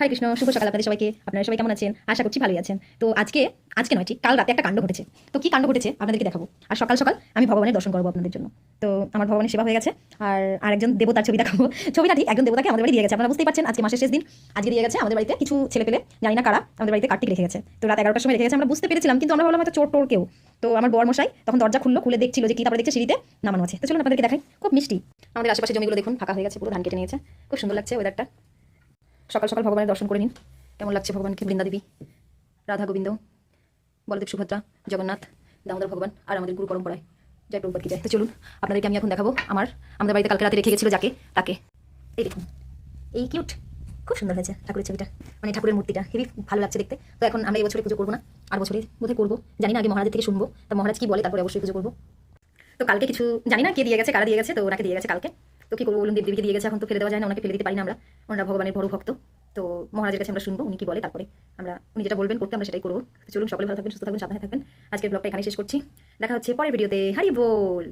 হরে কৃষ্ণ, শুভ সকাল আপনাদের সবাইকে। আপনারা সবাই কেমন আছেন? আশা করছি ভালোই আছেন। তো আজকে নয়, ঠিক কাল রাতে একটা কাণ্ড ঘটেছে। তো কি কাণ্ড ঘটেছে আপনাদেরকে দেখাবো। আর সকাল সকাল আমি ভগবানের দর্শন করবো আপনাদের জন্য। তো আমার ভগবানের সেবা হয়ে গেছে, আর আরেকজন দেবতার ছবি দেখাবো। ছবিটা ঠিক একজন দেবতাকে আমাদের বাড়ি দিয়ে গেছে। আপনারা বুঝতেই পারছেন, আজকে মাসের শেষ দিন। আজকে দিয়ে গেছে আমাদের বাড়িতে কিছু ছেলে পেলে, জানি না কারা, আমাদের বাড়িতে কার্তিক রেখে গেছে। তো রাত 11টার সময় রেখে গেছে, আমরা বুঝতে পেরেছিলাম, কিন্তু আমরা ভাবলাম হয়তো চোর টোর কেউ। তো আমার বর মশাই তখন দরজা খুলে দেখছিল যে কি, তারপরে দেখছে সিঁড়িতে নামানো আছে। তো চলুন আপনাদেরকে দেখাই। খুব মিষ্টি। আমাদের আশেপাশে জমিগুলো দেখুন, ফাঁকা হয়ে গেছে, পুরো ধান কেটে নিয়েছে। খুব সুন্দর লাগছে ওয়েদারটা। সকাল সকাল ভগবানের দর্শন করে নিন। কেমন লাগছে ভগবানকে? বৃন্দা দেবী, রাধা গোবিন্দ, বলদেব সুভদ্রা, জগন্নাথ, দামোদর ভগবান আর আমাদের গুরু পরম্পরায় জয় প্রভুপাদ কি যায়। তো চলুন আপনাদেরকে আমি এখন দেখাবো আমাদের বাড়িতে কালকে রাতে রেখে গেছিল যাকে তাকে। এই দেখুন, এই কিউট, খুব সুন্দর হয়েছে ঠাকুরের ছবিটা, মানে ঠাকুরের মূর্তিটা হেবি ভালো লাগছে দেখতে। তো এখন আমরা এই বছরে পুজো করবো না, আর বছরে বোধহয় করবো, জানি না। আগে মহারাজের থেকে শুনবো, তো মহারাজ কি বলে তারপরে অবশ্যই পুজো করবো। তো কালকে কিছু জানি না কে দিয়ে গেছে, কারা দিয়ে গেছে, তো ওনাকে দিয়ে গেছে কালকে। তো কি করবো বলুন, দেবদেবীকে দিয়ে গেছে, এখন তো ফেলে দেওয়া যায় না, ওনাকে ফেলে দিতে পারি না আমরা। ওনারা ভগবানের বড় ভক্ত। তো মহারাজের কাছে আমরা শুনবো উনি কি বলে, তারপরে উনি যেটা বলবেন করতে আমরা সেটাই করবো। তো চলুন, সকলে ভালো থাকবেন, সুস্থ থাকবেন, সাবধানে থাকবেন। আজকের ব্লগটা এখানে শেষ করছি। দেখা হচ্ছে পরের ভিডিওতে। হরি বল।